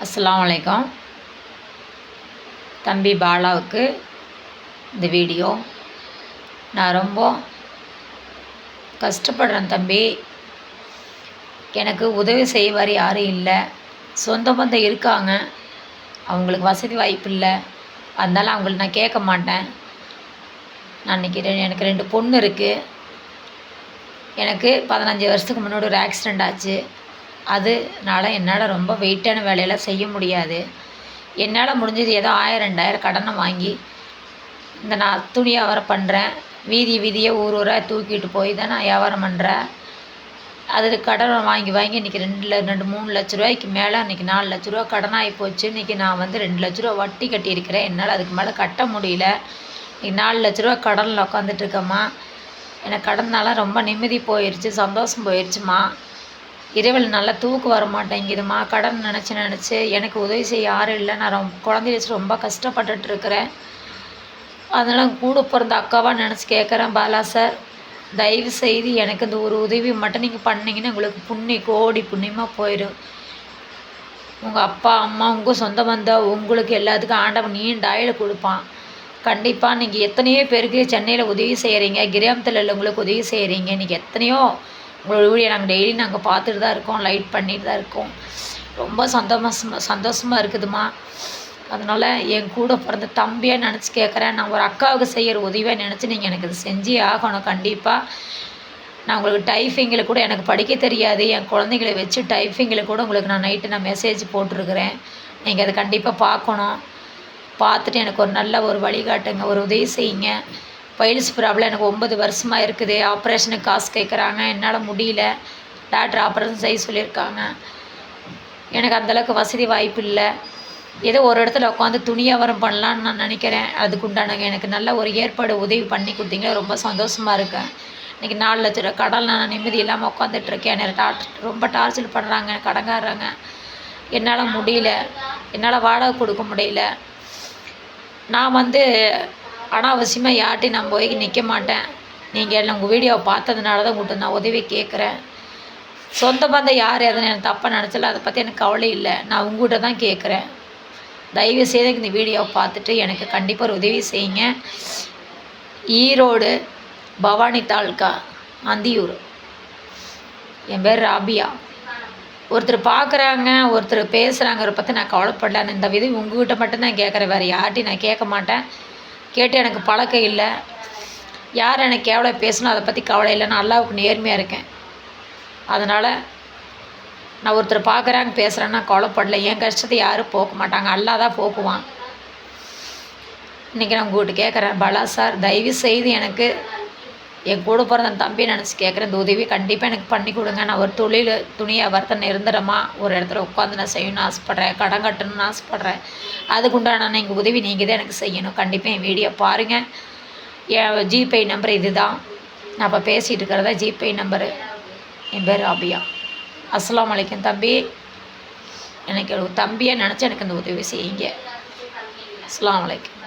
அஸ்ஸலாமு அலைக்கும். தம்பி பாலாவுக்கு இந்த வீடியோ. நான் ரொம்ப கஷ்டப்படுறேன் தம்பி. எனக்கு உதவி செய்வார் யாரும் இல்லை. சொந்த பந்தம் இருக்காங்க, அவங்களுக்கு வசதி வாய்ப்பு இல்லை. அதனால் அவங்கள நான் கேட்க மாட்டேன். நான் எனக்கு 2 பொண்ணு இருக்குது. எனக்கு 15 வருஷத்துக்கு முன்னாடி ஒரு ஆக்சிடெண்ட் ஆச்சு. அதனால என்னால் ரொம்ப வெயிட்டான வேலையெல்லாம் செய்ய முடியாது. என்னால் முடிஞ்சது ஏதோ 1000 2000 கடனை வாங்கி நான் துணி வியாபாரம் பண்ணுறேன். வீதியை ஊர் ஊராக தூக்கிட்டு போய் தான் நான் வியாபாரம் பண்ணுறேன். அதில் கடனை வாங்கி இன்றைக்கி 2-3 லட்ச ரூபாய்க்கு மேலே இன்றைக்கி 4 லட்ச ரூபா கடனாகி போச்சு. இன்றைக்கி நான் 2 லட்ச ரூபா வட்டி கட்டியிருக்கிறேன். என்னால் அதுக்கு மேலே கட்ட முடியல. இன்றைக்கி 4 லட்ச ரூபா கடனில் உட்காந்துட்ருக்கம்மா. எனக்கு கடனால ரொம்ப நிம்மதி போயிடுச்சு, சந்தோஷம் போயிடுச்சுமா. இரவில் நல்லா தூக்கம் வர மாட்டேங்குதுமா. கடன் நினச்சி எனக்கு உதவி செய்ய யாரும் இல்லை. நான் குழந்தைய வச்சு ரொம்ப கஷ்டப்பட்டுட்ருக்கிறேன். அதனால் கூட பிறந்த அக்காவாக நினச்சி கேட்குறேன். பாலா சார், தயவு செய்து எனக்கு இந்த ஒரு உதவி மட்டும் நீங்கள் பண்ணிங்கன்னா உங்களுக்கு கோடி புண்ணியமாக போயிடும். உங்கள் அப்பா அம்மா உங்கள் சொந்த பந்தம் உங்களுக்கு எல்லாத்துக்கும் ஆண்டவன் நீண்ட ஆயுள் கொடுப்பான். கண்டிப்பாக நீங்கள் எத்தனையோ பேருக்கு சென்னையில் உதவி செய்கிறீங்க, கிராமத்தில் உள்ளவங்களுக்கு உதவி செய்கிறீங்க. இன்றைக்கி எத்தனையோ உங்களோட வீடியோ நாங்கள் டெய்லி பார்த்துட்டு தான் இருக்கோம், லைட் பண்ணிட்டு தான் இருக்கோம். ரொம்ப சந்தோஷமாக இருக்குதுமா. அதனால் என் கூட பிறந்த தம்பியாக நினச்சி கேட்குறேன். நான் ஒரு அக்காவுக்கு செய்கிற உதவியாக நினச்சி நீங்கள் எனக்கு இது செஞ்சே ஆகணும் கண்டிப்பாக. நான் உங்களுக்கு டைப்பிங்கில் கூட எனக்கு படிக்க தெரியாது. என் குழந்தைங்களை வச்சு டைப்பிங்கில் கூட உங்களுக்கு நான் நைட்டு மெசேஜ் போட்டிருக்கிறேன். நீங்கள் அதை கண்டிப்பாக பார்க்கணும். பார்த்துட்டு எனக்கு ஒரு நல்ல ஒரு வழிகாட்டுங்க, ஒரு உதவி செய்யுங்க. பைல்ஸ் ப்ராப்ளம் எனக்கு 9 வருஷமாக இருக்குது. ஆப்ரேஷனுக்கு காசு கேட்குறாங்க, என்னால் முடியல. டாக்டர் ஆப்ரேஷன் செய்ய சொல்லியிருக்காங்க. எனக்கு அந்தளவுக்கு வசதி வாய்ப்பு இல்லை. ஏதோ ஒரு இடத்துல உட்காந்து துணி வியாபாரம் பண்ணலான்னு நான் நினைக்கிறேன். அதுக்குண்டானங்க எனக்கு நல்ல ஒரு ஏற்பாடு உதவி பண்ணி கொடுத்தீங்கன்னா ரொம்ப சந்தோஷமாக இருக்கேன். இன்றைக்கி 4 லட்ச ரூபா கடன் நான் நிம்மதி இல்லாமல் உட்காந்துட்ருக்கேன். எனக்கு ரொம்ப டார்ச்சர் பண்ணுறாங்க, கடங்காடுறாங்க. என்னால் முடியல, என்னால் வாடகை கொடுக்க முடியல. நான் அனாவசியமாக யார்ட்டையும் நான் போய் நிற்க மாட்டேன். நீங்கள் உங்கள் வீடியோவை பார்த்ததுனால தான் உங்கள்கிட்ட நான் உதவி கேட்குறேன். சொந்த பந்தம் யார் எதுன்னு எனக்கு தப்பாக நினச்சல, அதை பற்றி எனக்கு கவலை இல்லை. நான் உங்கள்கிட்ட தான் கேட்குறேன். தயவு செய்து இந்த வீடியோவை பார்த்துட்டு எனக்கு கண்டிப்பாக ஒரு உதவி செய்யுங்க. ஈரோடு பவானி தாலுக்கா அந்தியூர். என் பேர் ராபியா. ஒருத்தர் பார்க்குறாங்க, ஒருத்தர் பேசுகிறாங்கிற பற்றி நான் கவலைப்படல. இந்த விதம் உங்கள்கிட்ட மட்டும்தான் கேட்குறேன், வேறு யார்ட்டையும் நான் கேட்க மாட்டேன். கேட்டு எனக்கு பழக்கம் இல்லை. யார் எனக்கு எவ்வளோ பேசணும் அதை பற்றி கவலை இல்லை. நான் அல்லாவுக்கு நேர்மையாக இருக்கேன். அதனால் நான் ஒருத்தர் பார்க்குறாங்க பேசுகிறேன்னா கவலைப்படல. என் கஷ்டத்தை யாரும் போக்க மாட்டாங்க, அல்லா தான் போக்குவான். இன்றைக்கி நான் உங்கள்கிட்ட கேட்குறேன், பாலா சார், தயவு செய்து எனக்கு என் கூட பிறந்த தம்பி நினச்சி கேட்குறேன். இந்த உதவி கண்டிப்பாக எனக்கு பண்ணி கொடுங்க. நான் ஒரு துணி வியாபாரத்தை நிரந்தரமாக ஒரு இடத்துல உட்காந்து நான் செய்யணும்னு ஆசைப்பட்றேன், கடன் கட்டணும்னு ஆசைப்பட்றேன். அதுக்குண்டான எங்கள் உதவி நீங்கள் தான் எனக்கு செய்யணும். கண்டிப்பாக என் வீடியோ பாருங்கள். என் ஜிபே நம்பர் இது தான். நான் இப்போ பேசிகிட்டு இருக்கிறதா ஜிபே நம்பரு. என் பேர் ராபியா. அஸ்ஸலாமு அலைக்கும் தம்பி. எனக்கு ஒரு தம்பியாக நினச்சி எனக்கு இந்த உதவி செய்யுங்க. அஸ்ஸலாமு அலைக்கும்.